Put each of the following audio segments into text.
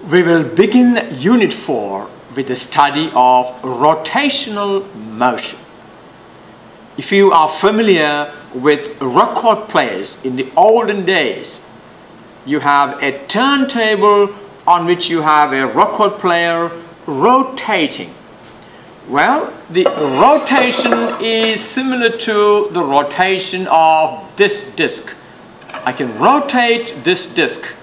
We will begin Unit 4 with the study of rotational motion. If you are familiar with record players in the olden days, you have a turntable on which you have a record player rotating. Well, the rotation is similar to the rotation of this disc. I can rotate this disc.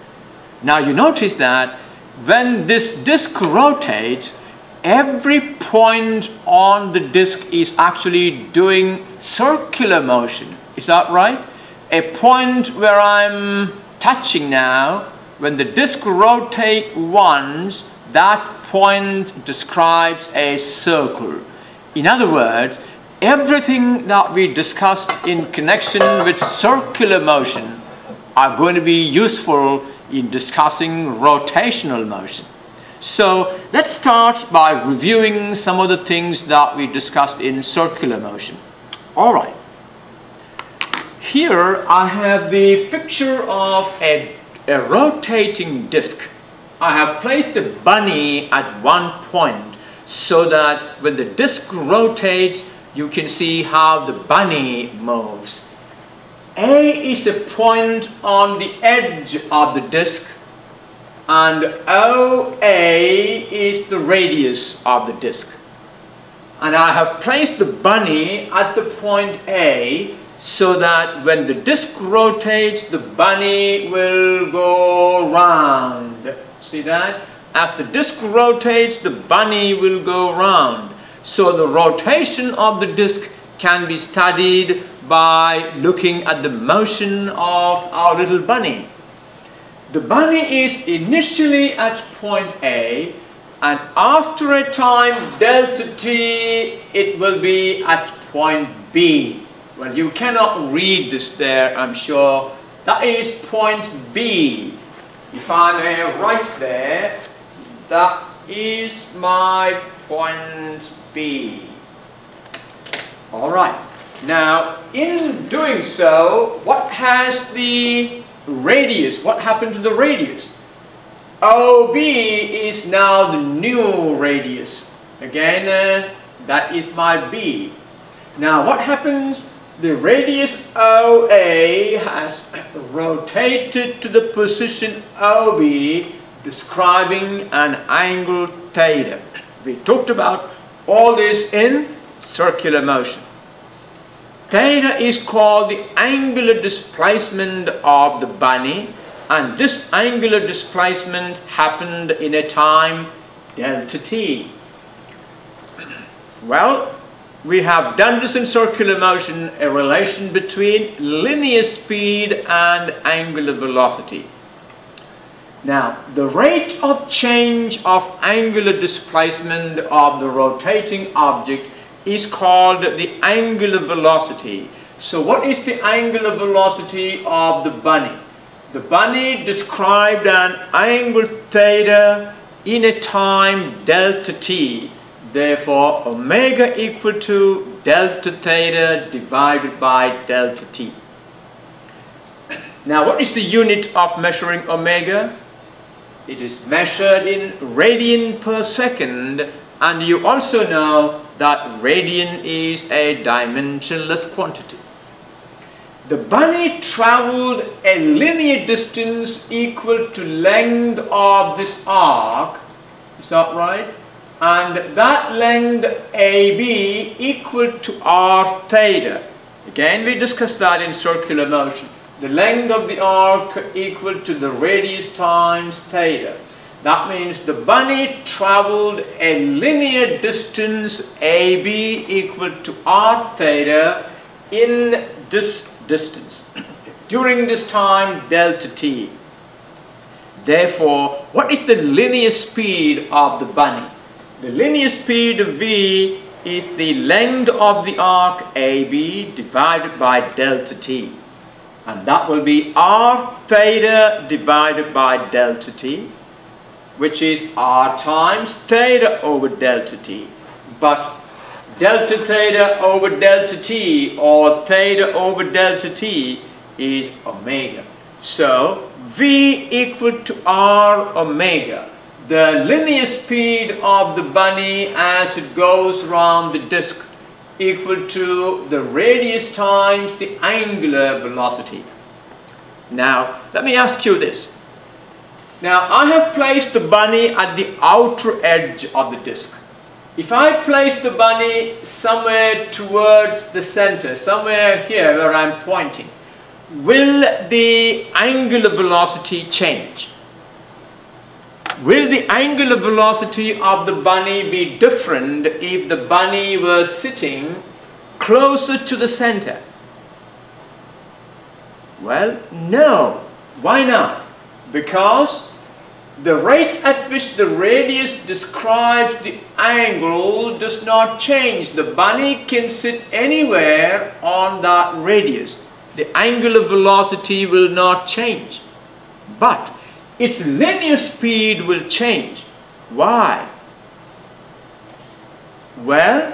Now you notice that when this disc rotates, every point on the disc is actually doing circular motion. Is that right? A point where I'm touching now, when the disc rotates once, that point describes a circle. In other words, everything that we discussed in connection with circular motion are going to be useful in discussing rotational motion. So let's start by reviewing some of the things that we discussed in circular motion. All right. Here I have the picture of a rotating disc. I have placed the bunny at one point so that when the disc rotates, you can see how the bunny moves. A is the point on the edge of the disc, and OA is the radius of the disc. And I have placed the bunny at the point A so that when the disc rotates, the bunny will go round. See that? As the disc rotates, the bunny will go round. So the rotation of the disc can be studied by looking at the motion of our little bunny. The bunny is initially at point A, and after a time delta t, it will be at point B. Well, you cannot read this there, I'm sure. That is point B. If I may write there, that is my point B. All right. Now, in doing so, what has the radius? What happened to the radius? OB is now the new radius. Again, that is my B. Now, what happens? The radius OA has rotated to the position OB, describing an angle theta. We talked about all this in circular motion. Theta is called the angular displacement of the bunny, and this angular displacement happened in a time delta t. Well, we have done this in circular motion, a relation between linear speed and angular velocity. Now, the rate of change of angular displacement of the rotating object is called the angular velocity. So what is the angular velocity of the bunny? The bunny described an angle theta in a time delta t. Therefore, omega equal to delta theta divided by delta t. Now, what is the unit of measuring omega? It is measured in radian per second, and you also know that radian is a dimensionless quantity. The bunny traveled a linear distance equal to length of this arc. Is that right? And that length AB equal to r theta. Again, we discussed that in circular motion. The length of the arc equal to the radius times theta. That means the bunny traveled a linear distance AB equal to r theta in this distance during this time delta t. Therefore, what is the linear speed of the bunny? The linear speed of v is the length of the arc AB divided by delta t. And that will be r theta divided by delta t, which is r times theta over delta t. But delta theta over delta t, or theta over delta t, is omega. So V equal to r omega. the linear speed of the bunny as it goes around the disk equal to the radius times the angular velocity. Now, let me ask you this. Now, I have placed the bunny at the outer edge of the disk. If I place the bunny somewhere towards the center, somewhere here where I'm pointing, will the angular velocity change? Will the angular velocity of the bunny be different if the bunny was sitting closer to the center? Well, no. Why not? Because the rate at which the radius describes the angle does not change. The bunny can sit anywhere on that radius. The angular velocity will not change. But its linear speed will change. Why? Well,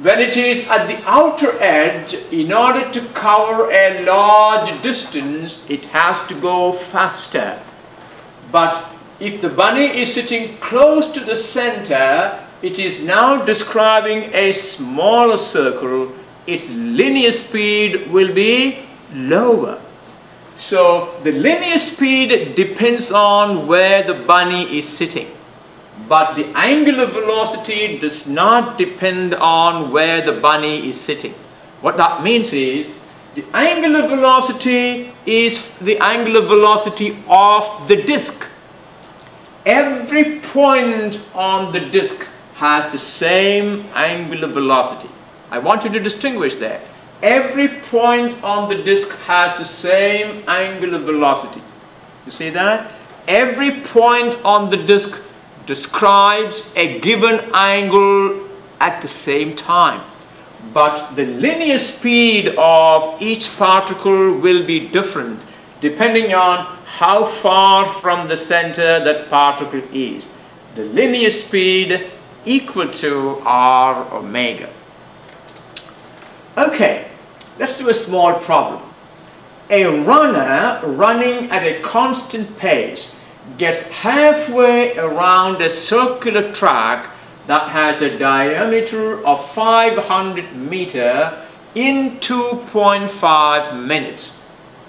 when it is at the outer edge, in order to cover a large distance, it has to go faster. But if the bunny is sitting close to the center, it is now describing a smaller circle. Its linear speed will be lower. So the linear speed depends on where the bunny is sitting. But the angular velocity does not depend on where the bunny is sitting. What that means is, the angular velocity is the angular velocity of the disk. Every point on the disk has the same angular velocity. I want you to distinguish there. Every point on the disk has the same angular velocity. You see that? Every point on the disk describes a given angle at the same time. But the linear speed of each particle will be different depending on how far from the center that particle is. The linear speed equal to r omega. Okay, let's do a small problem. A runner running at a constant pace gets halfway around a circular track that has a diameter of 500 meters in 2.5 minutes.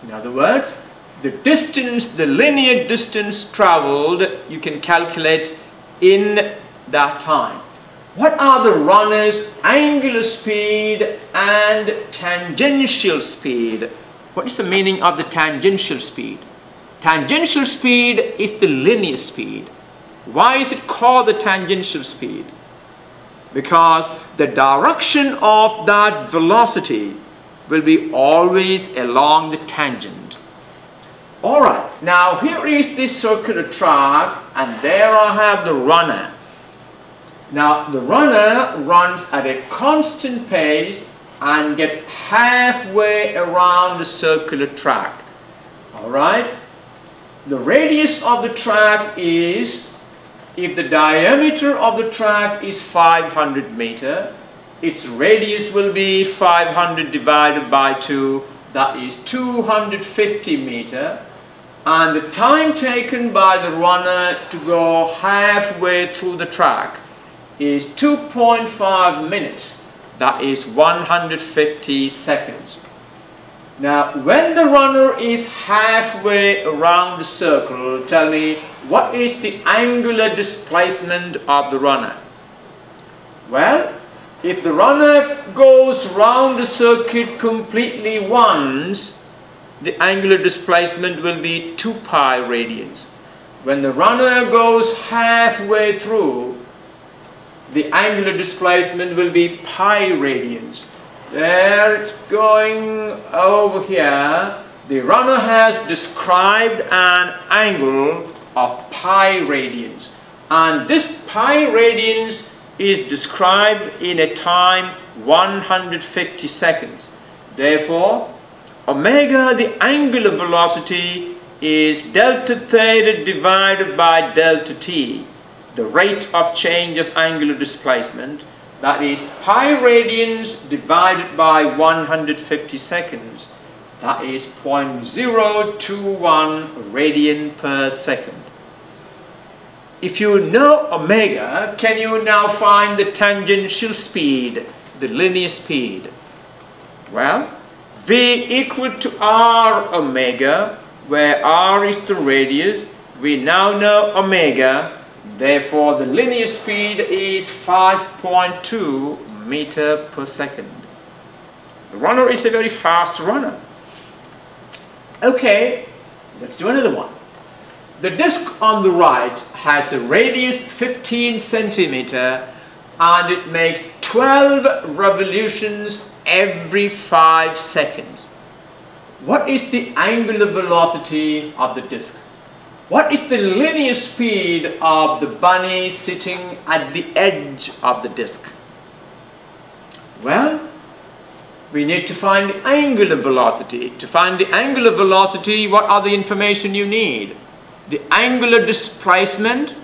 In other words, the distance, the linear distance traveled, you can calculate in that time. What are the runner's angular speed and tangential speed? What is the meaning of the tangential speed? Tangential speed is the linear speed. Why is it called the tangential speed? Because the direction of that velocity will be always along the tangent. Alright, now here is this circular track and there I have the runner. Now the runner runs at a constant pace and gets halfway around the circular track. Alright, the radius of the track is, if the diameter of the track is 500 meters, its radius will be 500 divided by 2, that is 250 meters. And the time taken by the runner to go halfway through the track is 2.5 minutes, that is 150 seconds. Now, when the runner is halfway around the circle, tell me, what is the angular displacement of the runner? Well, if the runner goes round the circuit completely once, the angular displacement will be 2 pi radians. When the runner goes halfway through, the angular displacement will be pi radians. There it's going over here. The runner has described an angle of pi radians. And this pi radians is described in a time 150 seconds. Therefore, omega, the angular velocity, is delta theta divided by delta t, the rate of change of angular displacement, that is pi radians divided by 150 seconds, that is 0.021 radian per second. if you know omega, can you now find the tangential speed, the linear speed? Well, V equal to R omega, where R is the radius. We now know omega, therefore the linear speed is 5.2 meter per second. The runner is a very fast runner. Okay, let's do another one. The disc on the right has a radius 15 centimeter and it makes 12 revolutions every 5 seconds. What is the angular velocity of the disc? What is the linear speed of the bunny sitting at the edge of the disc? Well, we need to find the angular velocity. To find the angular velocity, what are the information you need? The angular displacement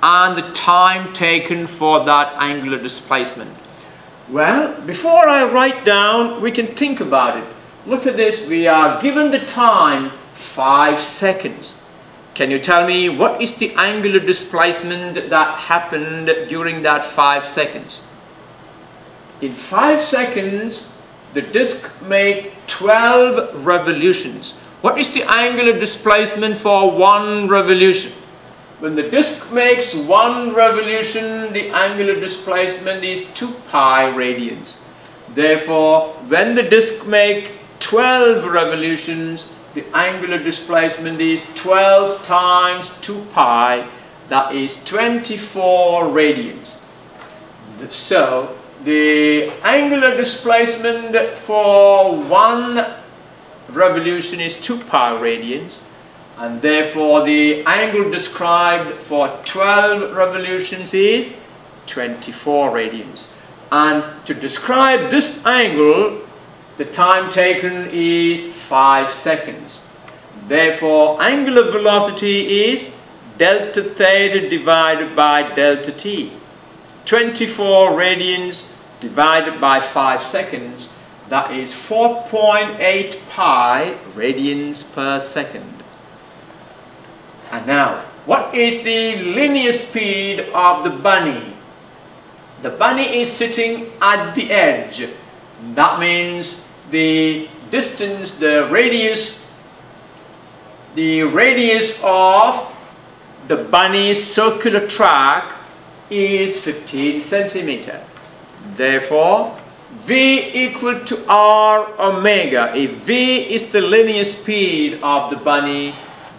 and the time taken for that angular displacement. Well, before I write down, we can think about it. Look at this, we are given the time 5 seconds. Can you tell me what is the angular displacement that happened during that 5 seconds? In 5 seconds, the disc made 12 revolutions. What is the angular displacement for 1 revolution? When the disc makes 1 revolution, the angular displacement is 2 pi radians. Therefore, when the disc makes 12 revolutions, the angular displacement is 12 times 2 pi, that is 24 radians. So, the angular displacement for 1 revolution is 2 pi radians, and therefore the angle described for 12 revolutions is 24 radians. And to describe this angle, the time taken is 5 seconds. Therefore, angular velocity is delta theta divided by delta t. 24 radians divided by 5 seconds, that is 4.8 pi radians per second. And now, what is the linear speed of the bunny? The bunny is sitting at the edge. That means the distance, the radius of the bunny's circular track is 15 centimeter. Therefore, V equal to R omega. If V is the linear speed of the bunny,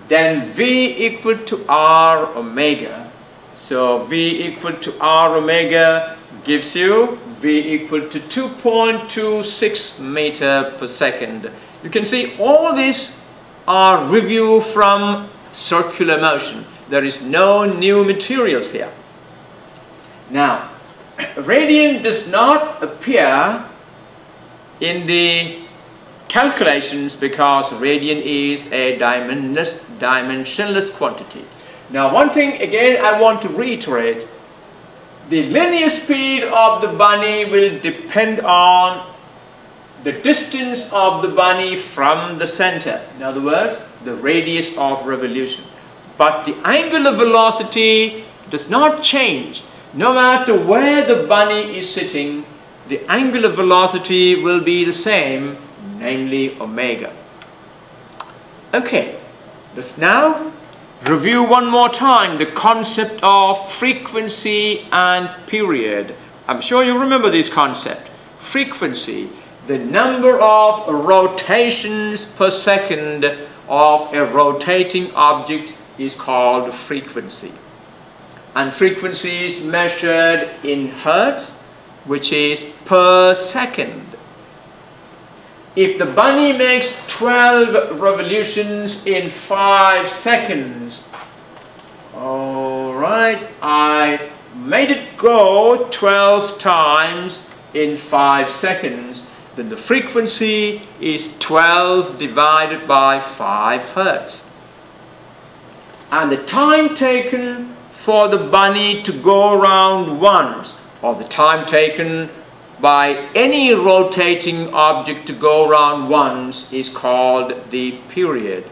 then V equal to R omega. So V equal to R omega gives you V equal to 2.26 meter per second. You can see all these are review from circular motion. There is no new materials here. Now, radian does not appear in the calculations because radian is a dimensionless quantity. Now, one thing again I want to reiterate, the linear speed of the bunny will depend on the distance of the bunny from the center. In other words, the radius of revolution. But the angular velocity does not change. No matter where the bunny is sitting, the angular velocity will be the same, namely omega. Okay, let's now review one more time the concept of frequency and period. I'm sure you remember this concept. Frequency, the number of rotations per second of a rotating object, is called frequency. And frequency is measured in hertz, which is per second. If the bunny makes 12 revolutions in 5 seconds, alright, I made it go 12 times in 5 seconds, then the frequency is 12 divided by 5 hertz. And the time taken for the bunny to go around once, or the time taken by any rotating object to go around once, is called the period.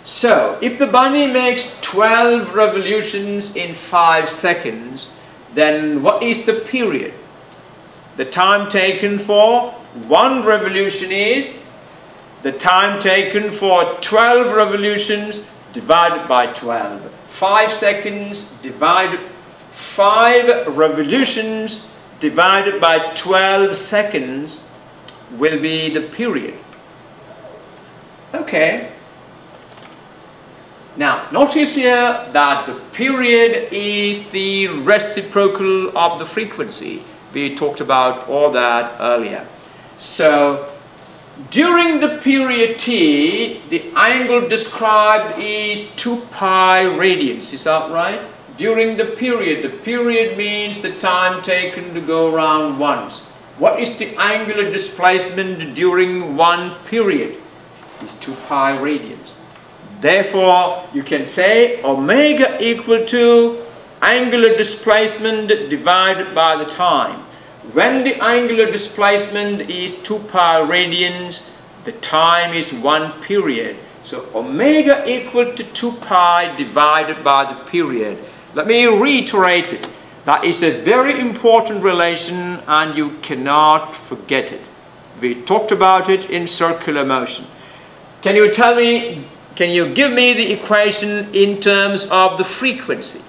So, if the bunny makes 12 revolutions in 5 seconds, then what is the period? The time taken for one revolution is the time taken for 12 revolutions divided by 12. 5 seconds divided 5 revolutions divided by 12 seconds will be the period. Okay. Now, notice here that the period is the reciprocal of the frequency. We talked about all that earlier. So, during the period t, the angle described is 2 pi radians. Is that right? During the period means the time taken to go around once. What is the angular displacement during one period? It's 2 pi radians. Therefore, you can say omega equal to angular displacement divided by the time. When the angular displacement is 2 pi radians, the time is 1 period. So omega equal to 2 pi divided by the period. Let me reiterate it. That is a very important relation and you cannot forget it. We talked about it in circular motion. Can you tell me, can you give me the equation in terms of the frequency?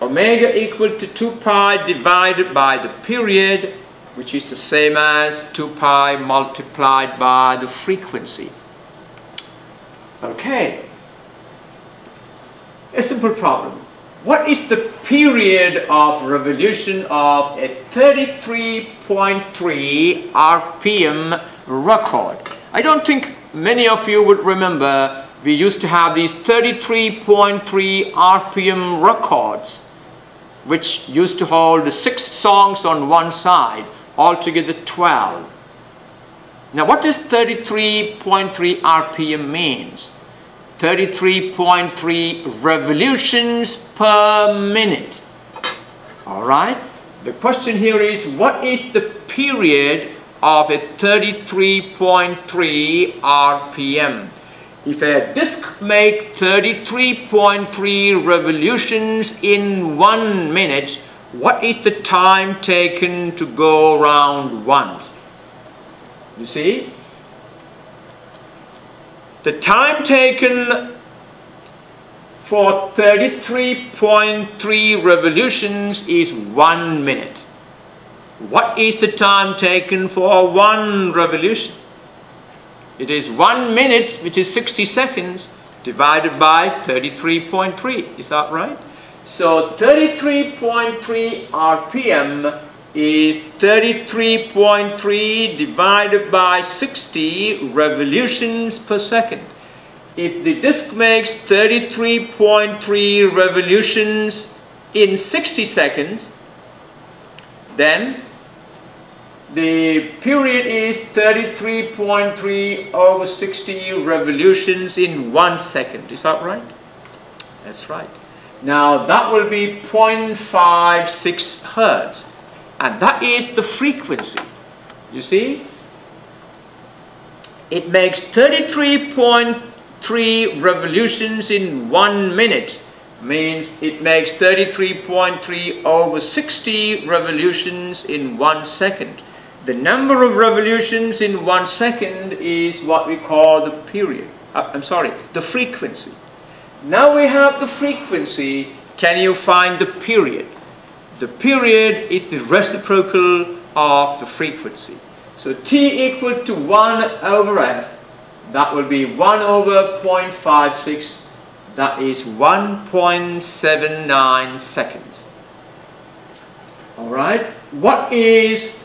Omega equal to 2 pi divided by the period, which is the same as 2 pi multiplied by the frequency. Okay. A simple problem. What is the period of revolution of a 33.3 RPM record? I don't think many of you would remember we used to have these 33.3 RPM records which used to hold 6 songs on one side, altogether 12. Now what does 33.3 RPM means? 33.3 revolutions per minute. Alright? The question here is, what is the period of a 33.3 RPM? If a disc makes 33.3 revolutions in 1 minute, what is the time taken to go around once? You see? The time taken for 33.3 revolutions is 1 minute. What is the time taken for 1 revolution? It is 1 minute, which is 60 seconds, divided by 33.3. Is that right? So 33.3 RPM is 33.3 divided by 60 revolutions per second. If the disc makes 33.3 revolutions in 60 seconds, then the period is 33.3 over 60 revolutions in 1 second. Is that right? That's right. Now that will be 0.56 Hertz. And that is the frequency. You see? It makes 33.3 revolutions in 1 minute. Means it makes 33.3 over 60 revolutions in 1 second. The number of revolutions in 1 second is what we call the period. The frequency. Now we have the frequency. Can you find the period? The period is the reciprocal of the frequency. So T equal to 1 over F. That will be 1 over 0.56. That is 1.79 seconds. Alright, what is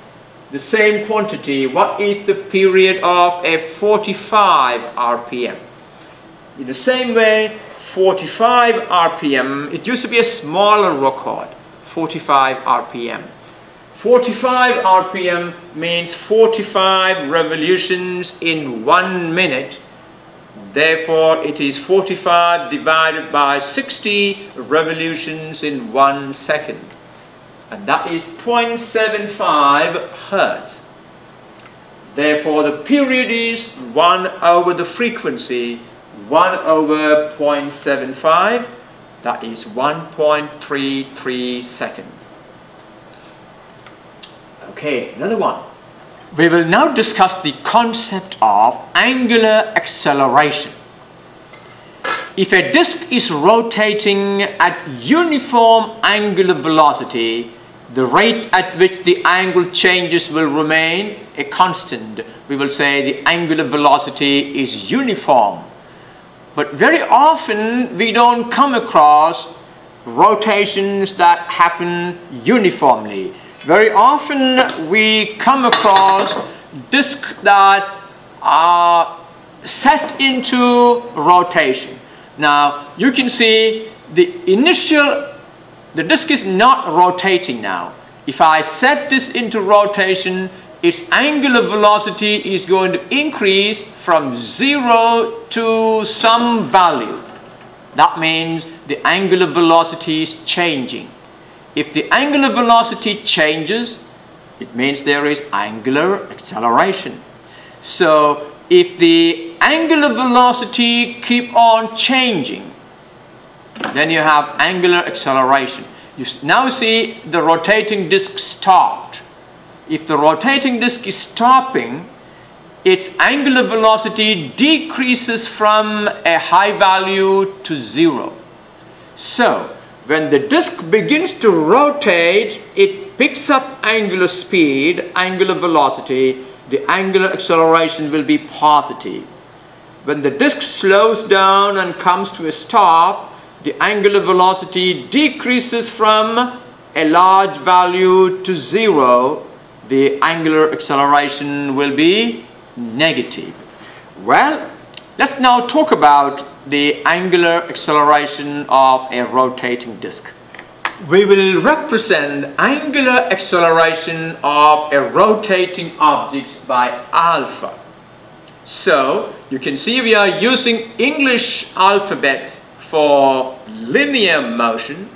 the same quantity? What is the period of a 45 RPM? In the same way, 45 RPM, it used to be a smaller record, 45 RPM. 45 RPM means 45 revolutions in 1 minute. Therefore, it is 45 divided by 60 revolutions in 1 second. And that is 0.75 Hertz. Therefore, the period is 1 over the frequency. 1 over 0.75, that is 1.33 seconds. Okay, another one. We will now discuss the concept of angular acceleration. If a disk is rotating at uniform angular velocity, the rate at which the angle changes will remain a constant. We will say the angular velocity is uniform. But very often we don't come across rotations that happen uniformly. Very often we come across disks that are set into rotation. Now you can see the disk is not rotating now. If I set this into rotation, its angular velocity is going to increase from 0 to some value. That means the angular velocity is changing. If the angular velocity changes, it means there is angular acceleration. So if the angular velocity keep on changing, then you have angular acceleration. You now see the rotating disk stopped. If the rotating disk is stopping, its angular velocity decreases from a high value to 0. So when the disk begins to rotate, it picks up angular speed, angular velocity. The angular acceleration will be positive. When the disk slows down and comes to a stop, the angular velocity decreases from a large value to 0. The angular acceleration will be negative. Well, let's now talk about the angular acceleration of a rotating disk. We will represent angular acceleration of a rotating object by alpha. So you can see we are using English alphabets for linear motion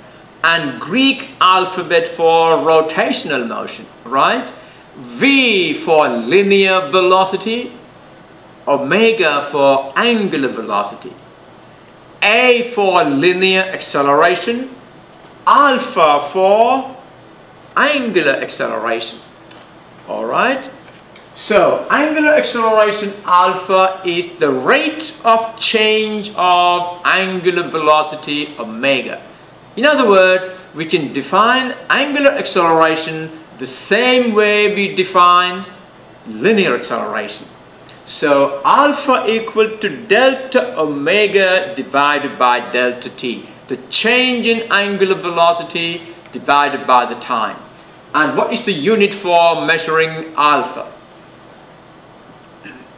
and Greek alphabet for rotational motion, right? V for linear velocity, omega for angular velocity, A for linear acceleration, alpha for angular acceleration. Alright? So angular acceleration alpha is the rate of change of angular velocity omega. In other words, we can define angular acceleration the same way we define linear acceleration. So alpha equal to delta omega divided by delta t. The change in angular velocity divided by the time. And what is the unit for measuring alpha?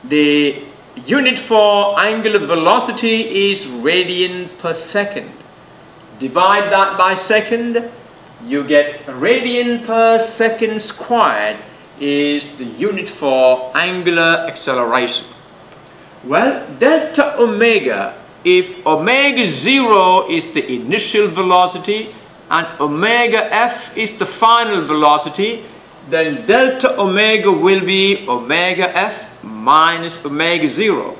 The unit for angular velocity is radian per second. Divide that by second, you get radian per second squared is the unit for angular acceleration. Well, delta omega, if omega 0 is the initial velocity and omega f is the final velocity, then delta omega will be omega f minus omega 0.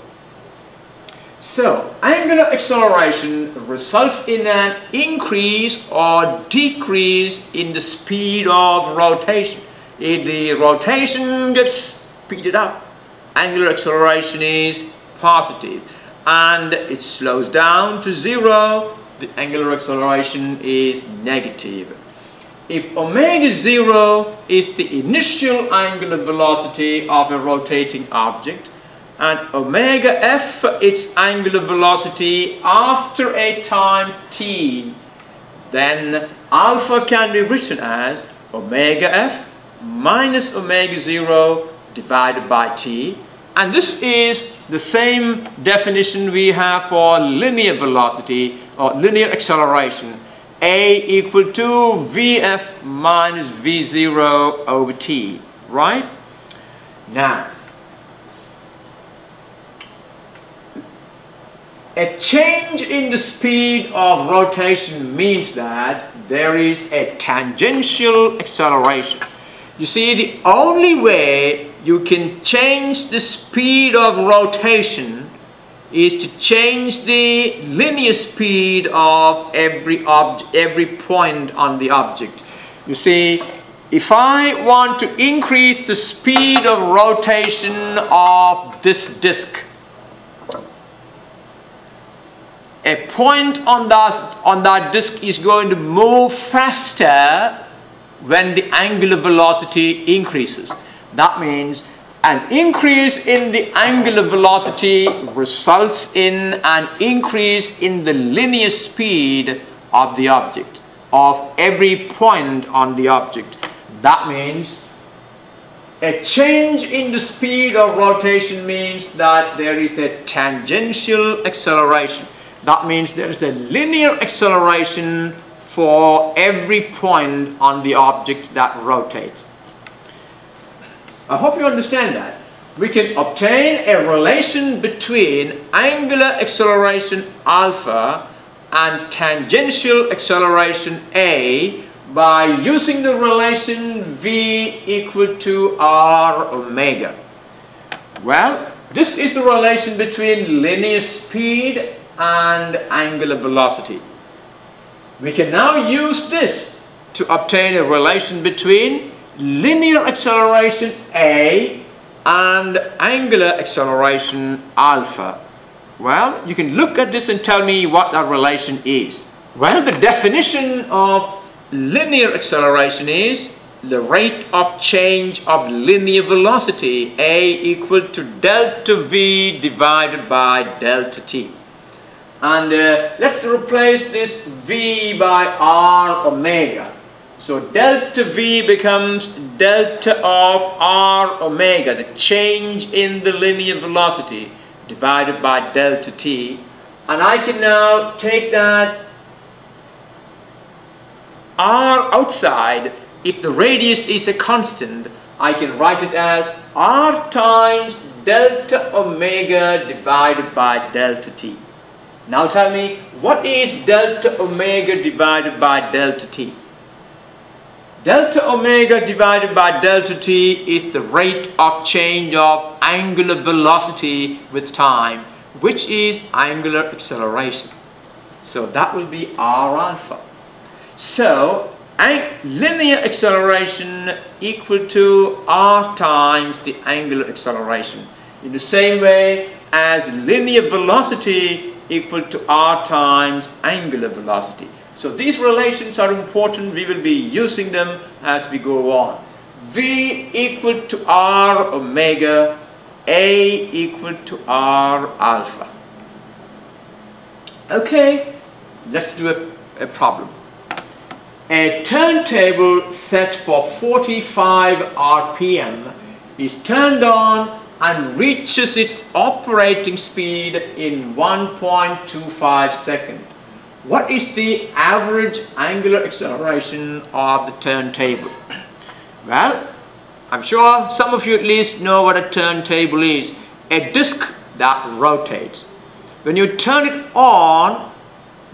So angular acceleration results in an increase or decrease in the speed of rotation. If the rotation gets speeded up, angular acceleration is positive, and it slows down to 0, the angular acceleration is negative. If omega 0 is the initial angular velocity of a rotating object, and omega f its angular velocity after a time t, then alpha can be written as omega f minus omega 0 divided by t. And this is the same definition we have for linear velocity or linear acceleration. A equal to Vf minus V0 over t, right? Now, a change in the speed of rotation means that there is a tangential acceleration. You see, the only way you can change the speed of rotation is to change the linear speed of every point on the object. You see, if I want to increase the speed of rotation of this disk, a point on that disk is going to move faster when the angular velocity increases. That means an increase in the angular velocity results in an increase in the linear speed of the object, of every point on the object. That means a change in the speed of rotation means that there is a tangential acceleration. That means there is a linear acceleration for every point on the object that rotates. I hope you understand that. We can obtain a relation between angular acceleration alpha and tangential acceleration A by using the relation V equal to R omega. Well, this is the relation between linear speed and angular velocity. We can now use this to obtain a relation between linear acceleration A and angular acceleration alpha. Well, you can look at this and tell me what that relation is. Well, the definition of linear acceleration is the rate of change of linear velocity, A equal to delta V divided by delta T. And let's replace this V by R omega. So delta V becomes delta of R omega, the change in the linear velocity, divided by delta T. And I can now take that R outside. If the radius is a constant, I can write it as R times delta omega divided by delta T. Now tell me, what is delta omega divided by delta T? Delta omega divided by delta T is the rate of change of angular velocity with time, which is angular acceleration. So that will be R alpha. So linear acceleration equal to R times the angular acceleration. In the same way as linear velocity equal to R times angular velocity. So these relations are important. We will be using them as we go on. V equal to R omega, A equal to R alpha. Okay, let's do a problem. A turntable set for 45 RPM is turned on and reaches its operating speed in 1.25 seconds. What is the average angular acceleration of the turntable? Well, I'm sure some of you at least know what a turntable is. A disc that rotates. When you turn it on,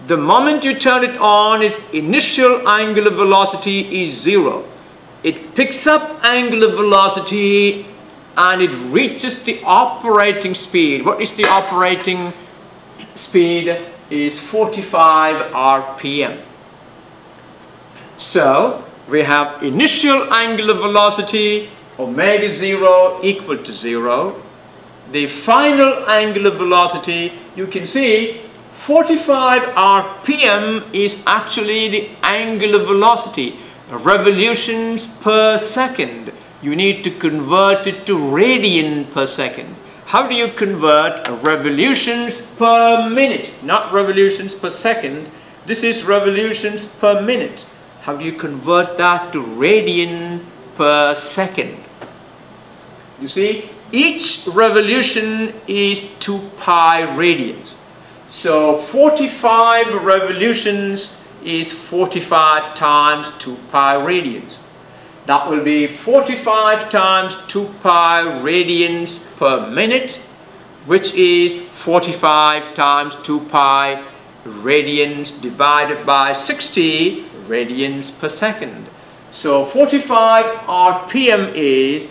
the moment you turn it on, its initial angular velocity is 0. It picks up angular velocity and it reaches the operating speed. What is the operating speed? Is 45 RPM. So we have initial angular velocity omega 0 equal to 0. The final angular velocity, you can see 45 RPM is actually the angular velocity, revolutions per second. You need to convert it to radian per second. How do you convert revolutions per minute? Not revolutions per second. This is revolutions per minute. How do you convert that to radian per second? You see, each revolution is 2 pi radians. So 45 revolutions is 45 times 2 pi radians. That will be 45 times 2 pi radians per minute, which is 45 times 2 pi radians divided by 60 radians per second. So 45 RPM is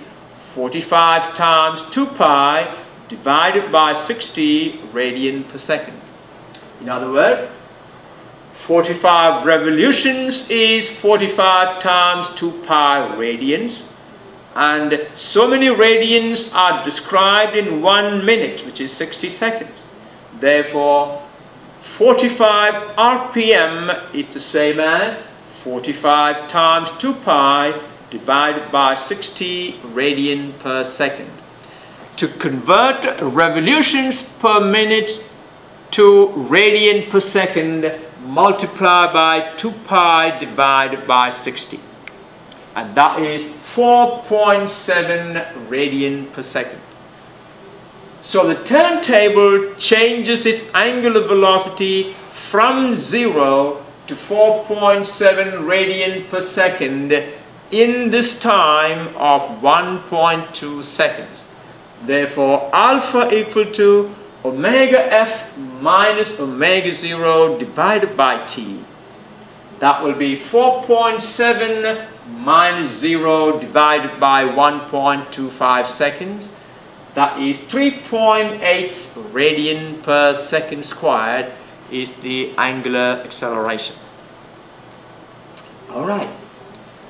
45 times 2 pi divided by 60 radian per second. In other words, 45 revolutions is 45 times 2 pi radians, and so many radians are described in 1 minute, which is 60 seconds. Therefore, 45 RPM is the same as 45 times 2 pi divided by 60 radian per second. To convert revolutions per minute to radian per second, multiply by 2 pi divided by 60. And that is 4.7 radian per second. So the turntable changes its angular velocity from 0 to 4.7 radian per second in this time of 1.2 seconds. Therefore, alpha equal to omega f minus omega 0 divided by t. That will be 4.7 minus 0 divided by 1.25 seconds. That is 3.8 radian per second squared is the angular acceleration. Alright,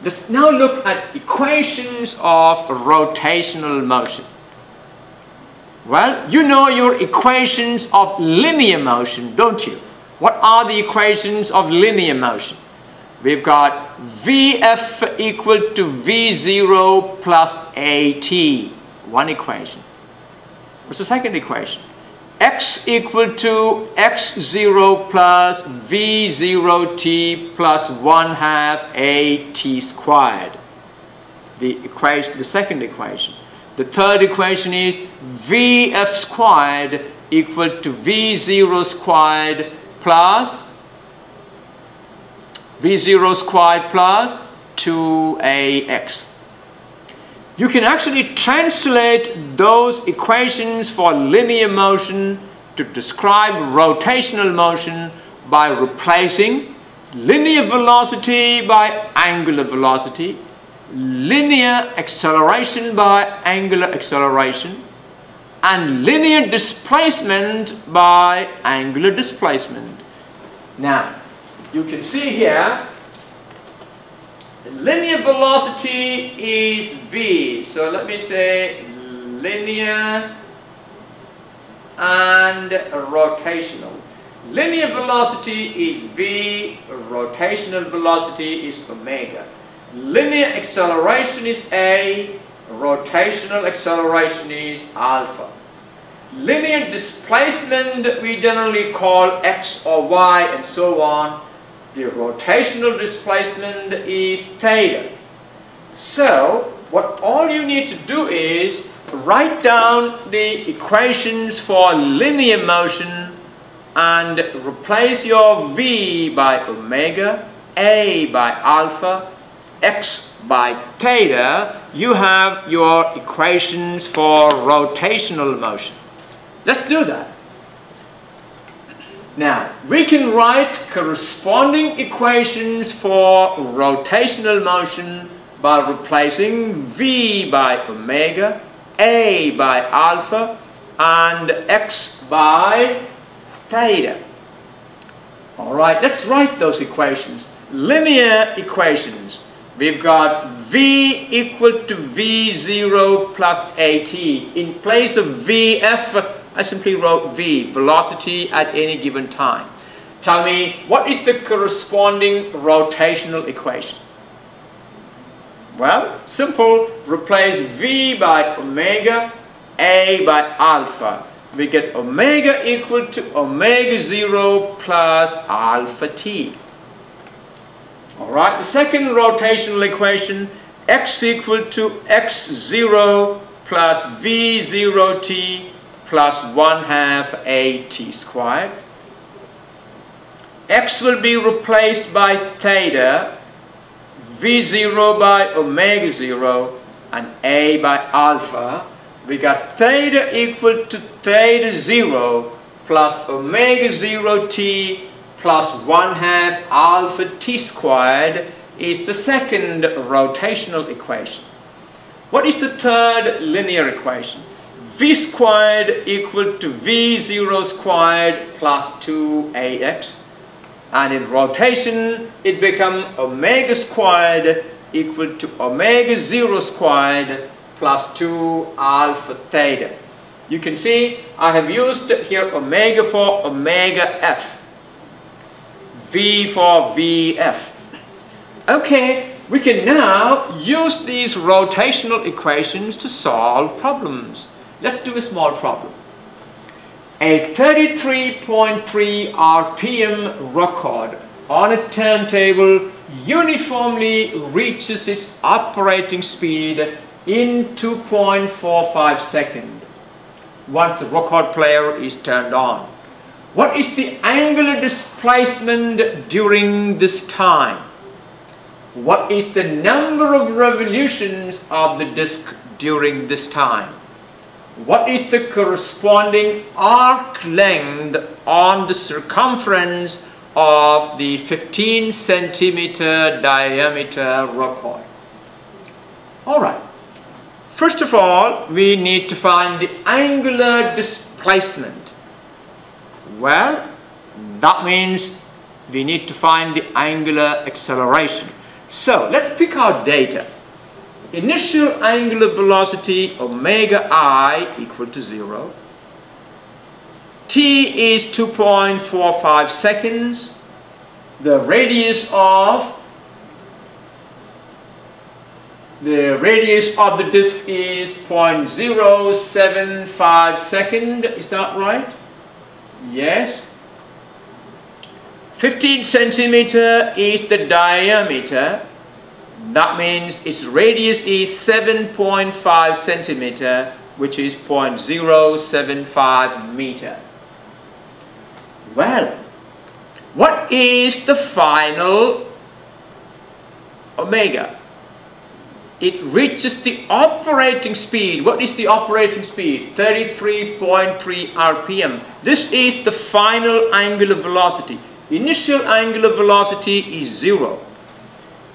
let's now look at equations of rotational motion. Well, you know your equations of linear motion, don't you? What are the equations of linear motion? We've got Vf equal to V0 plus At, one equation. What's the second equation? X equal to x0 plus V0t plus 1/2 At squared. The second equation. The third equation is Vf squared equal to V0 squared plus V0 squared plus 2ax. You can actually translate those equations for linear motion to describe rotational motion by replacing linear velocity by angular velocity, linear acceleration by angular acceleration, and linear displacement by angular displacement. Now, you can see here, the linear velocity is v. So let me say linear and rotational. Linear velocity is v, rotational velocity is omega. Linear acceleration is a, rotational acceleration is alpha. Linear displacement we generally call x or y and so on. The rotational displacement is theta. So, what all you need to do is write down the equations for linear motion and replace your v by omega, a by alpha, x by theta. You have your equations for rotational motion. Let's do that. Now, we can write corresponding equations for rotational motion by replacing v by omega, a by alpha, and x by theta. Alright, let's write those equations. Linear equations. We've got v equal to v0 plus at. In place of vf, I simply wrote v, velocity at any given time. Tell me, what is the corresponding rotational equation? Well, simple. Replace v by omega, a by alpha. We get omega equal to omega 0 plus alpha t. Alright, the second rotational equation, x equal to x0 plus v0t plus 1/2 at squared. X will be replaced by theta, v0 by omega 0, and a by alpha. We got theta equal to theta 0 plus omega 0t plus 1/2 alpha t squared is the second rotational equation. What is the third linear equation? v squared equal to v0 squared plus 2ax, and in rotation it becomes omega squared equal to omega 0 squared plus 2 alpha theta. You can see I have used here omega for omega f, v for vf. Okay, we can now use these rotational equations to solve problems. Let's do a small problem. A 33.3 RPM record on a turntable uniformly reaches its operating speed in 2.45 seconds once the record player is turned on. What is the angular displacement during this time? What is the number of revolutions of the disk during this time? What is the corresponding arc length on the circumference of the 15 centimeter diameter record? Alright, first of all we need to find the angular displacement. Well, that means we need to find the angular acceleration. So let's pick our data. Initial angular velocity omega I equal to 0. T is 2.45 seconds. The radius of the disk is 0.075 second. Is that right? Yes. 15 centimeter is the diameter. That means its radius is 7.5 centimeter, which is 0.075 meter. Well, what is the final omega? It reaches the operating speed. What is the operating speed? 33.3 RPM. This is the final angular velocity. Initial angular velocity is 0.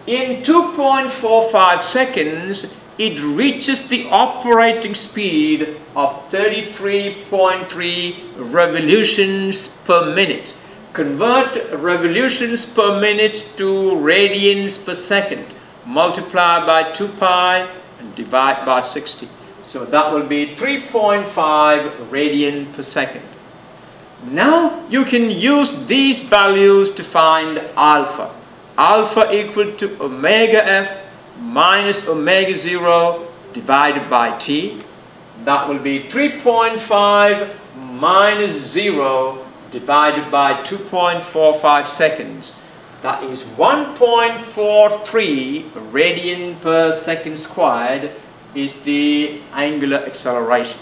In 2.45 seconds, it reaches the operating speed of 33.3 revolutions per minute. Convert revolutions per minute to radians per second. Multiply by 2 pi and divide by 60. So that will be 3.5 radian per second. Now you can use these values to find alpha. Alpha equal to omega f minus omega 0 divided by t. That will be 3.5 minus 0 divided by 2.45 seconds. That is 1.43 radian per second squared is the angular acceleration.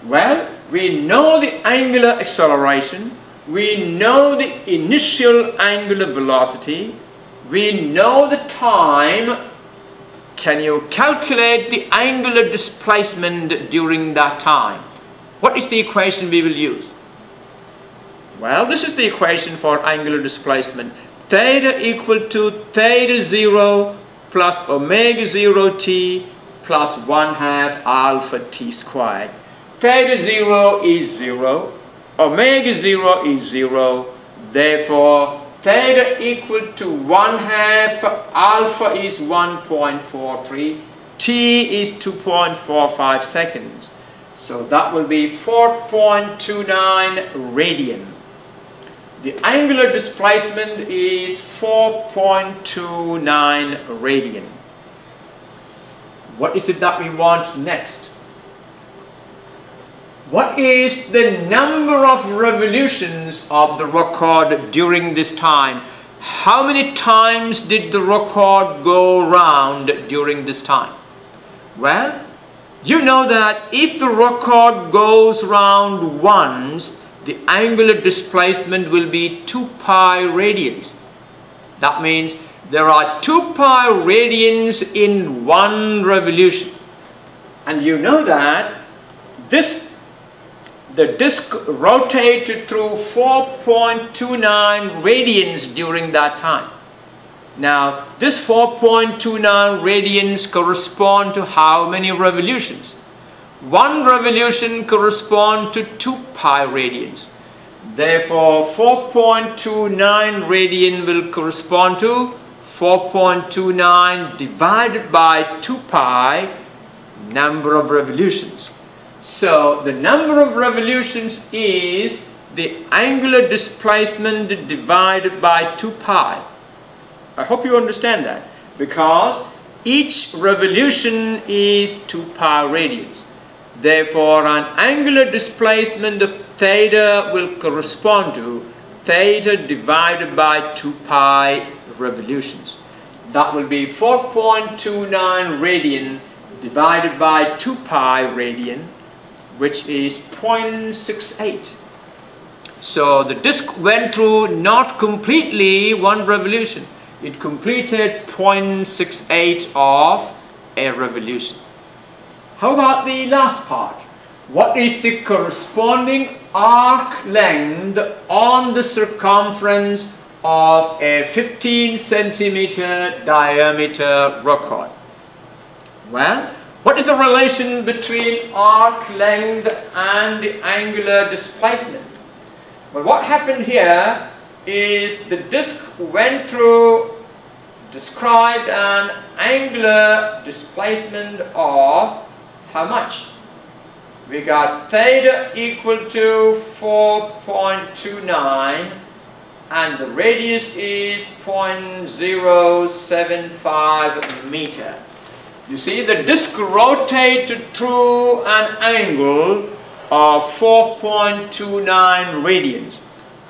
Well, we know the angular acceleration, we know the initial angular velocity, we know the time. Can you calculate the angular displacement during that time? What is the equation we will use? Well, this is the equation for angular displacement. Theta equal to theta 0 plus omega 0 t plus 1/2 alpha t squared. Theta 0 is 0, omega 0 is 0, therefore theta equal to 1/2 alpha is 1.43, t is 2.45 seconds. So that will be 4.29 radian. The angular displacement is 4.29 radian. What is it that we want next? What is the number of revolutions of the record during this time? How many times did the record go round during this time? Well, you know that if the record goes round once, the angular displacement will be 2 pi radians. That means there are 2 pi radians in one revolution. And you know that the disk rotated through 4.29 radians during that time. Now, this 4.29 radians correspond to how many revolutions? 1 revolution corresponds to 2 pi radians. Therefore, 4.29 radian will correspond to 4.29 divided by 2 pi number of revolutions. So the number of revolutions is the angular displacement divided by 2 pi. I hope you understand that, because each revolution is 2 pi radians. Therefore, an angular displacement of theta will correspond to theta divided by 2 pi revolutions. That will be 4.29 radian divided by 2 pi radian, which is 0.68. So the disk went through not completely 1 revolution. It completed 0.68 of a revolution. How about the last part? What is the corresponding arc length on the circumference of a 15 centimeter diameter record? Well, what is the relation between arc length and the angular displacement? Well, what happened here is the disk went through, described an angular displacement of how much? We got theta equal to 4.29 and the radius is 0.075 meter. You see, the disk rotated through an angle of 4.29 radians,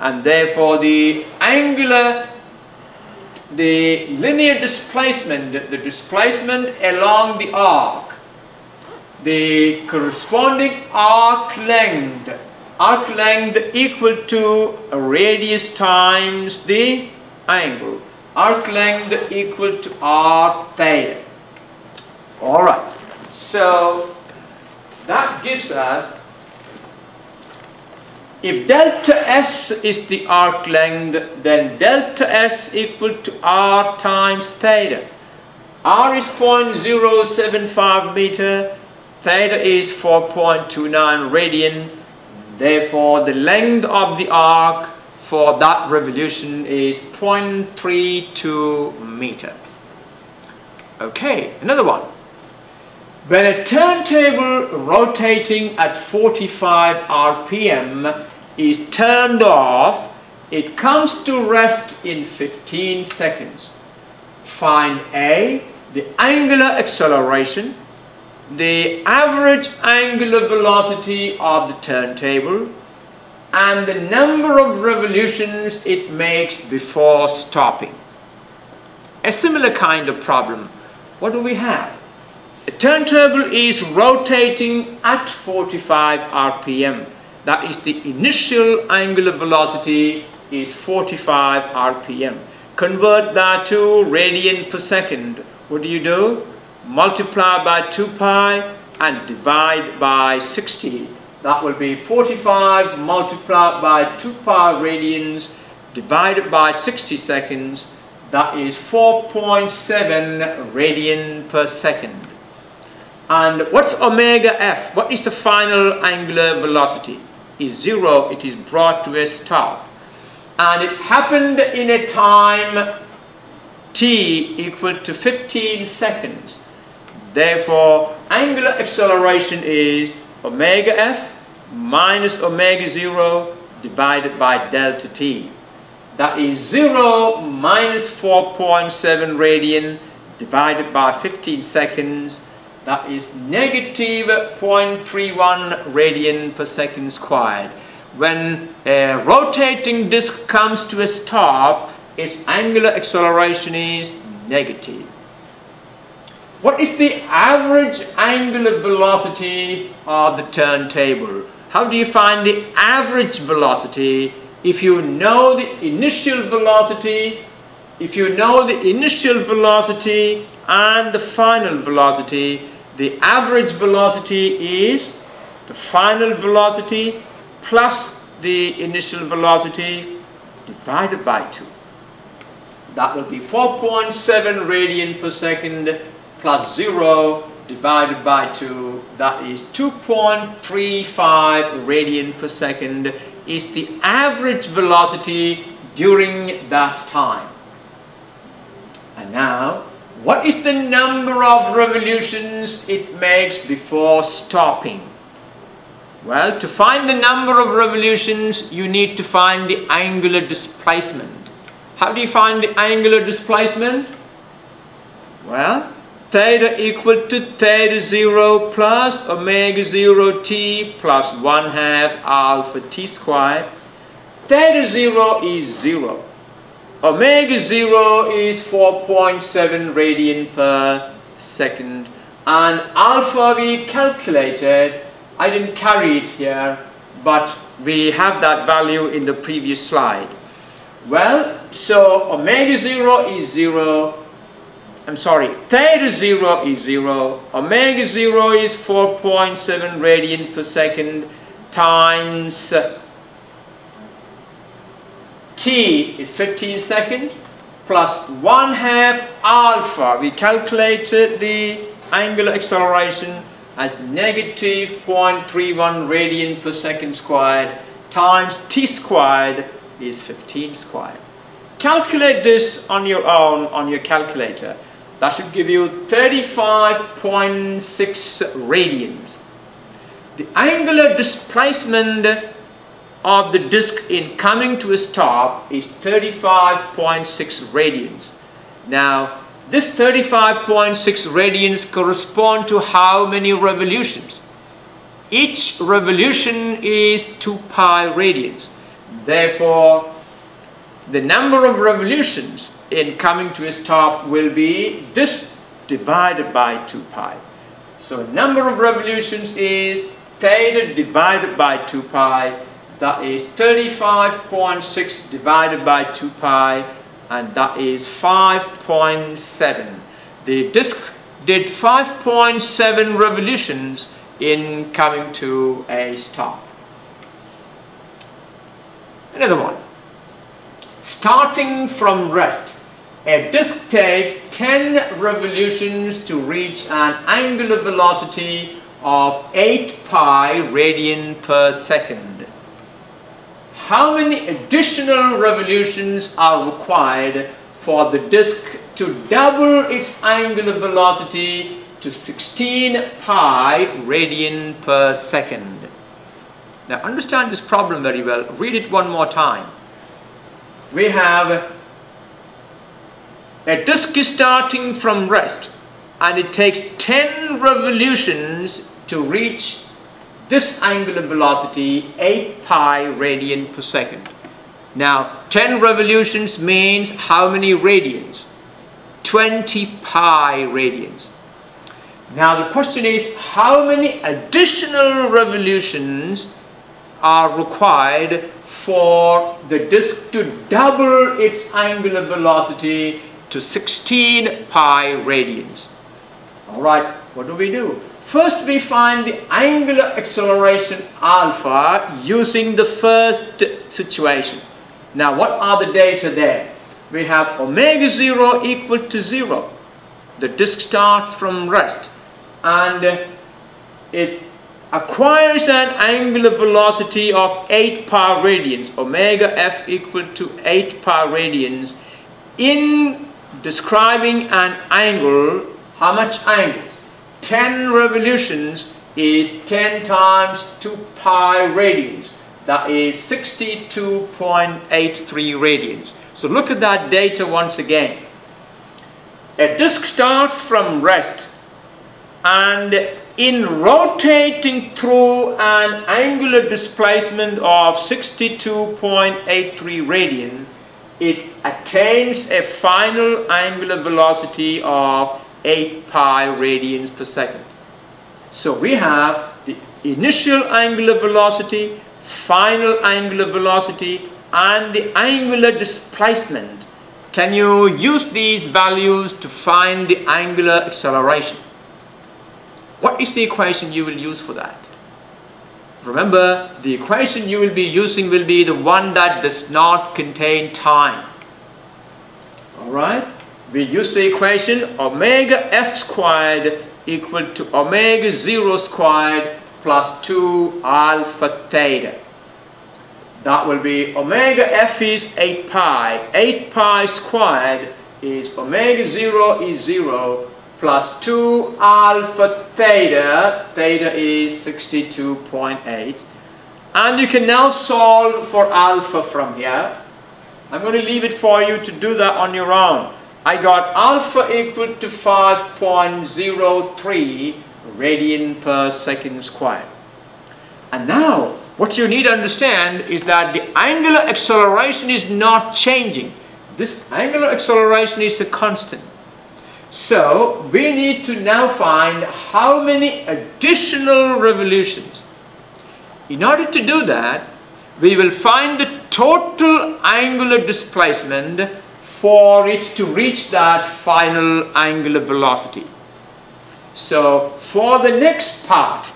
and therefore the linear displacement, the displacement along the arc, the corresponding arc length equal to a radius times the angle, arc length equal to r theta. Alright, so that gives us, if delta S is the arc length, then delta S equal to r times theta. R is 0.075 meter, theta is 4.29 radian. Therefore, the length of the arc for that revolution is 0.32 meter. Okay, another one. When a turntable rotating at 45 RPM is turned off, it comes to rest in 15 seconds. Find A, the angular acceleration, the average angular velocity of the turntable, and the number of revolutions it makes before stopping. A similar kind of problem. What do we have? A turntable is rotating at 45 RPM. That is, the initial angular velocity is 45 RPM. Convert that to radian per second. What do? Multiply by 2 pi and divide by 60. That will be 45 multiplied by 2 pi radians divided by 60 seconds. That is 4.7 radian per second. And what's omega f? What is the final angular velocity? Is 0. It is brought to a stop. And it happened in a time t equal to 15 seconds. Therefore, angular acceleration is omega f minus omega 0 divided by delta t. That is 0 minus 4.7 radian divided by 15 seconds. That is negative 0.31 radian per second squared. When a rotating disk comes to a stop, its angular acceleration is negative. What is the average angular velocity of the turntable? How do you find the average velocity? If you know the initial velocity, and the final velocity, the average velocity is the final velocity plus the initial velocity divided by 2. That will be 4.7 radian per second plus 0 divided by 2, that is 2.35 radian per second, is the average velocity during that time. And now, what is the number of revolutions it makes before stopping? Well, to find the number of revolutions, you need to find the angular displacement. How do you find the angular displacement? Well, theta equal to theta 0 plus omega 0 t plus 1/2 alpha t squared. Theta 0 is 0. Omega 0 is 4.7 radian per second. And alpha we calculated, I didn't carry it here, but we have that value in the previous slide. Well, so omega 0 is 0. I'm sorry, theta 0 is 0. Omega 0 is 4.7 radian per second times t is 15 seconds plus 1/2 alpha. We calculated the angular acceleration as negative 0.31 radian per second squared times t squared is 15 squared. Calculate this on your own on your calculator. That should give you 35.6 radians. The angular displacement of the disk in coming to a stop is 35.6 radians. Now, this 35.6 radians correspond to how many revolutions? Each revolution is 2 pi radians. Therefore, the number of revolutions in coming to a stop will be this divided by 2 pi. So, number of revolutions is theta divided by 2 pi. That is 35.6 divided by 2 pi, and that is 5.7. The disk did 5.7 revolutions in coming to a stop. Another one. Starting from rest, a disk takes 10 revolutions to reach an angular velocity of 8 pi radian per second. How many additional revolutions are required for the disk to double its angular velocity to 16 pi radian per second? Now understand this problem very well. Read it one more time. We have a disk is starting from rest and it takes 10 revolutions to reach this angular velocity 8 pi radian per second. Now 10 revolutions means how many radians? 20 pi radians. Now the question is, how many additional revolutions are required for the disk to double its angular velocity to 16 pi radians? Alright, what do? First we find the angular acceleration alpha using the first situation. Now what are the data there? We have omega 0 equal to 0. The disk starts from rest and it acquires an angular velocity of 8 pi radians, omega f equal to 8 pi radians. In describing an angle, how much angles? 10 revolutions is 10 times 2 pi radians. That is 62.83 radians. So look at that data once again. A disk starts from rest and in rotating through an angular displacement of 62.83 radian, it attains a final angular velocity of 8 pi radians per second. So we have the initial angular velocity, final angular velocity, and the angular displacement. Can you use these values to find the angular acceleration? What is the equation you will use for that? Remember, the equation you will be using will be the one that does not contain time. Alright? we use the equation omega f squared equal to omega 0 squared plus 2 alpha theta. That will be omega f is 8 pi. 8 pi squared is omega 0 is 0 plus 2 alpha theta. Theta is 62.8. And you can now solve for alpha from here. I'm going to leave it for you to do that on your own. I got alpha equal to 5.03 radian per second squared. And now, what you need to understand is that the angular acceleration is not changing. This angular acceleration is a constant. So, we need to now find how many additional revolutions. In order to do that, we will find the total angular displacement for it to reach that final angular velocity. So, for the next part,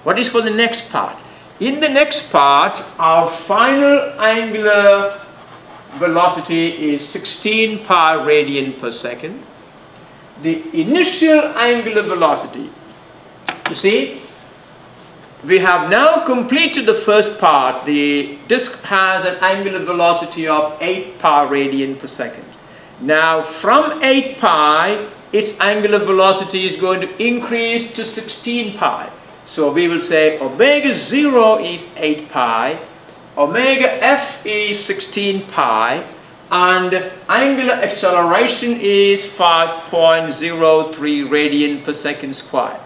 what is for the next part? In the next part, our final angular velocity is 16 pi radian per second. The initial angular velocity, you see, we have now completed the first part. The disk has an angular velocity of 8 pi radian per second. Now from 8 pi, its angular velocity is going to increase to 16 pi. So we will say omega 0 is 8 pi, omega f is 16 pi, and angular acceleration is 5.03 radian per second squared.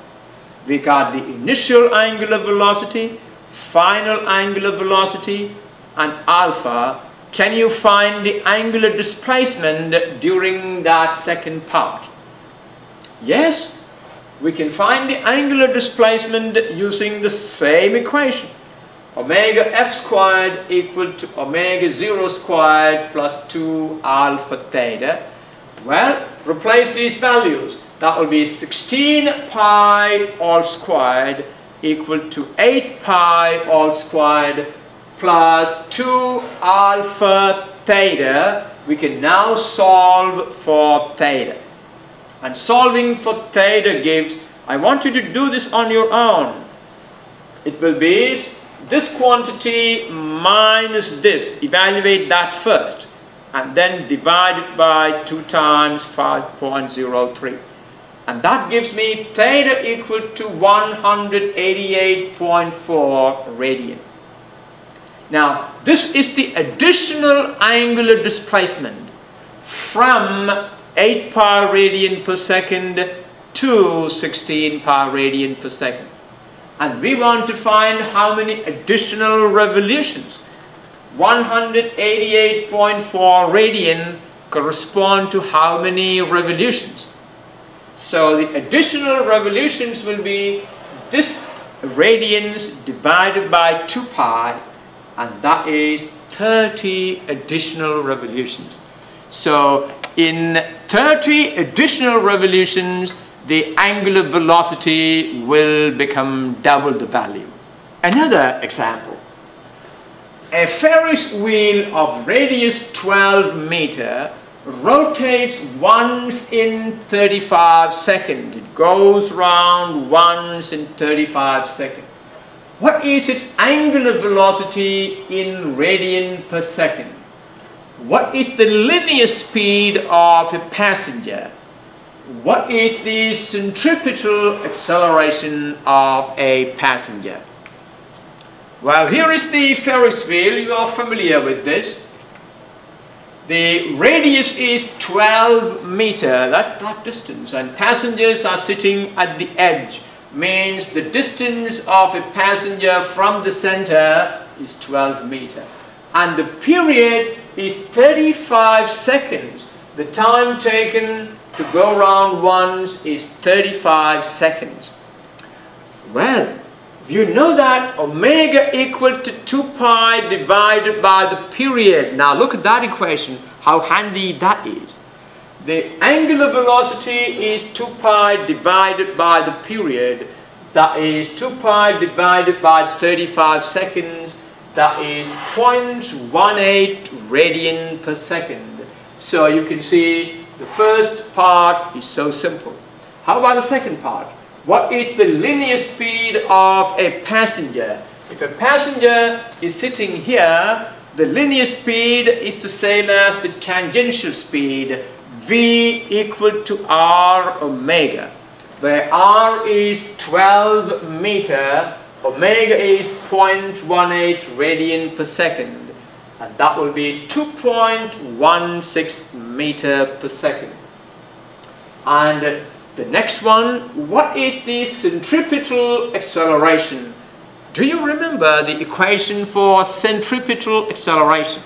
We got the initial angular velocity, final angular velocity, and alpha. Can you find the angular displacement during that second part? Yes, we can find the angular displacement using the same equation. Omega f squared equal to omega 0 squared plus 2 alpha theta. Well, replace these values. That will be 16 pi all squared equal to 8 pi all squared plus 2 alpha theta. We can now solve for theta. And solving for theta gives, I want you to do this on your own. It will be this quantity minus this. Evaluate that first. And then divide it by 2 times 5.03. And that gives me theta equal to 188.4 radian. Now, this is the additional angular displacement from 8 pi radian per second to 16 pi radian per second. And we want to find how many additional revolutions. 188.4 radian correspond to how many revolutions? So the additional revolutions will be this radians divided by 2 pi, and that is 30 additional revolutions. So in 30 additional revolutions, the angular velocity will become double the value. Another example. A Ferris wheel of radius 12 meter rotates once in 35 seconds. It goes round once in 35 seconds. What is its angular velocity in radian per second? What is the linear speed of a passenger? What is the centripetal acceleration of a passenger? Well, here is the Ferris wheel. You are familiar with this. The radius is 12 meter, that's that distance, and passengers are sitting at the edge. Means the distance of a passenger from the center is 12 meter. And the period is 35 seconds. The time taken to go round once is 35 seconds. Well, you know that omega equal to 2 pi divided by the period. Now look at that equation, how handy that is. The angular velocity is 2 pi divided by the period. That is 2 pi divided by 35 seconds. That is 0.18 radian per second. So you can see the first part is so simple. How about the second part? What is the linear speed of a passenger? If a passenger is sitting here, the linear speed is the same as the tangential speed, v equal to r omega, where r is 12 meter, omega is 0.18 radian per second, and that will be 2.16 meter per second. And the next one, what is the centripetal acceleration? Do you remember the equation for centripetal acceleration?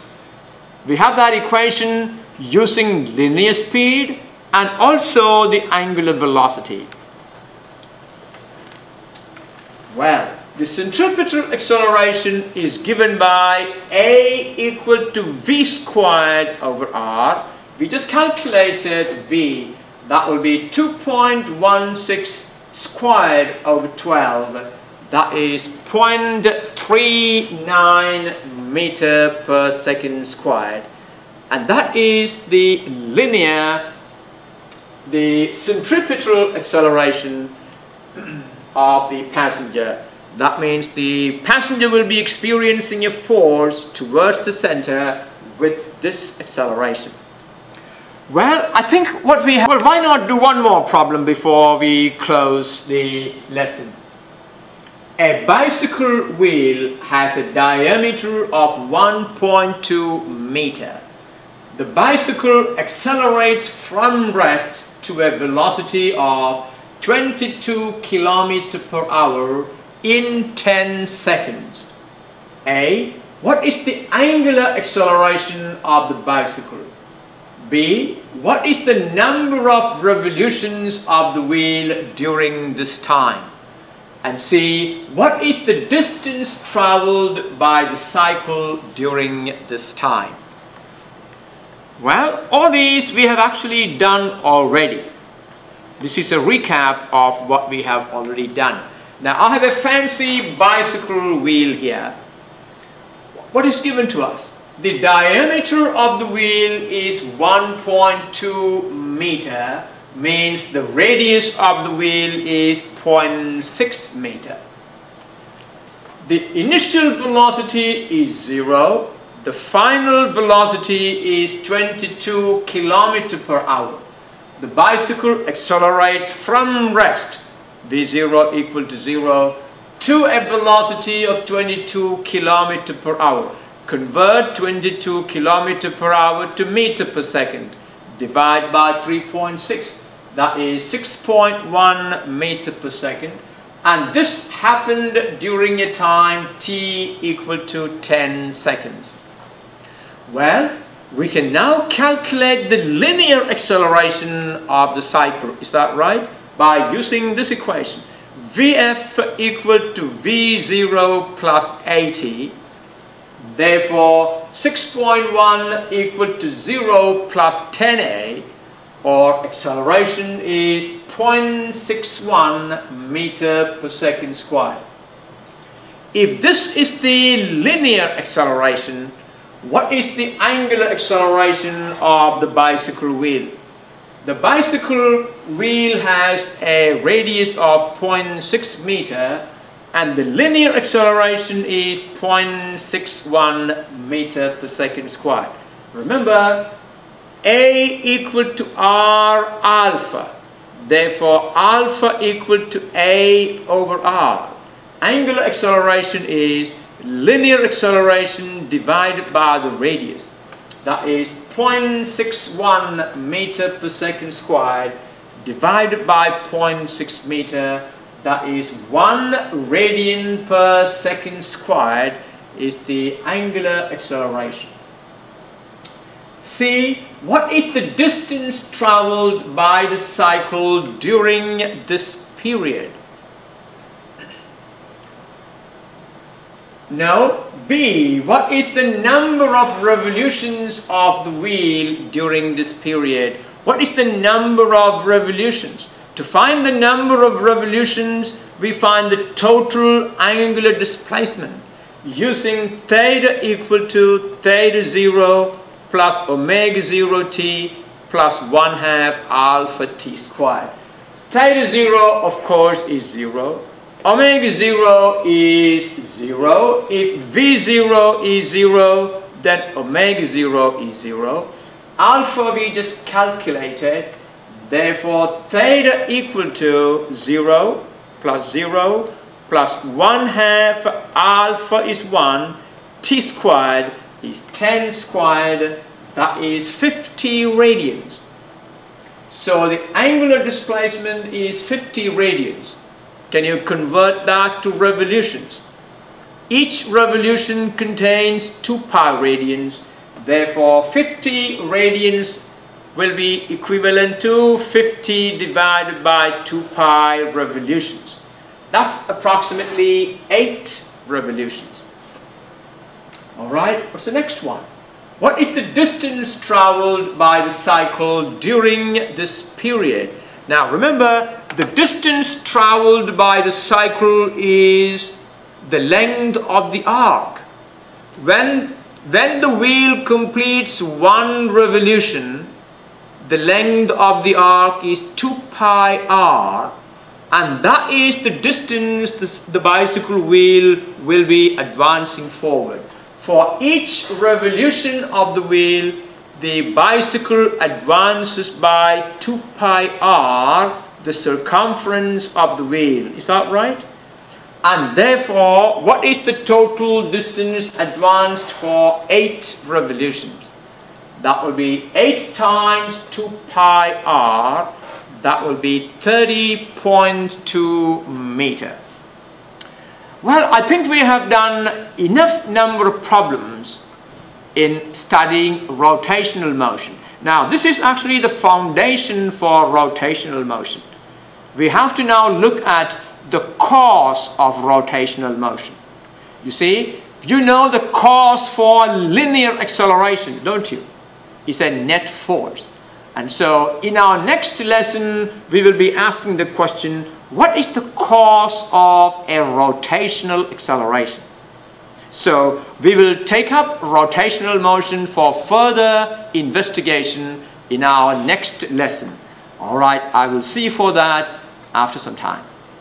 We have that equation using linear speed and also the angular velocity. Well, the centripetal acceleration is given by A equal to v squared over r. We just calculated v. That will be 2.16 squared over 12. That is 0.39 meter per second squared. And that is the centripetal acceleration of the passenger. That means the passenger will be experiencing a force towards the center with this acceleration. Well, I think what we have, well, why not do one more problem before we close the lesson? A bicycle wheel has a diameter of 1.2 meter. The bicycle accelerates from rest to a velocity of 22 km per hour in 10 seconds. A. What is the angular acceleration of the bicycle? B. What is the number of revolutions of the wheel during this time? And C. What is the distance traveled by the cycle during this time? Well, all these we have actually done already. This is a recap of what we have already done. Now I have a fancy bicycle wheel here. What is given to us? The diameter of the wheel is 1.2 meter, means the radius of the wheel is 0.6 meter. The initial velocity is 0. The final velocity is 22 km per hour. The bicycle accelerates from rest, v0 equal to 0, to a velocity of 22 km per hour. Convert 22 km per hour to meter per second. Divide by 3.6. That is 6.1 meter per second. And this happened during a time t equal to 10 seconds. Well, we can now calculate the linear acceleration of the cycle. Is that right? By using this equation. Vf equal to v0 plus 80. Therefore, 6.1 equal to 0 plus 10a, or acceleration is 0.61 meter per second squared. If this is the linear acceleration, what is the angular acceleration of the bicycle wheel? The bicycle wheel has a radius of 0.6 meter and the linear acceleration is 0.61 meter per second squared. Remember, A equal to R alpha. Therefore, alpha equal to A over R. Angular acceleration is linear acceleration divided by the radius. That is 0.61 meter per second squared divided by 0.6 meter. That is 1 radian per second squared is the angular acceleration. C. What is the distance traveled by the cycle during this period? No. B. What is the number of revolutions of the wheel during this period? What is the number of revolutions? To find the number of revolutions, we find the total angular displacement using theta equal to theta 0 plus omega 0 t plus 1/2 alpha t squared. Theta 0, of course, is 0. Omega 0 is 0. If V0 is 0, then omega 0 is 0. Alpha we just calculated. Therefore, theta equal to 0 plus 0 plus 1/2 alpha is 1. T squared is 10 squared. That is 50 radians. So the angular displacement is 50 radians. Can you convert that to revolutions? Each revolution contains 2 pi radians. Therefore, 50 radians will be equivalent to 50 divided by 2 pi revolutions. That's approximately 8 revolutions. All right, what's the next one? What is the distance traveled by the cycle during this period? Now remember, the distance traveled by the cycle is the length of the arc. When the wheel completes 1 revolution, the length of the arc is 2 pi r, and that is the distance the bicycle wheel will be advancing forward. For each revolution of the wheel, the bicycle advances by 2 pi r, the circumference of the wheel. Is that right? And therefore, what is the total distance advanced for 8 revolutions? That will be 8 times 2 pi r. That will be 30.2 meter. Well, I think we have done enough number of problems in studying rotational motion. Now, this is actually the foundation for rotational motion. We have to now look at the cause of rotational motion. You see, you know the cause for linear acceleration, don't you? It's a net force. And so, in our next lesson, we will be asking the question, what is the cause of a rotational acceleration? So, we will take up rotational motion for further investigation in our next lesson. All right, I will see you for that after some time.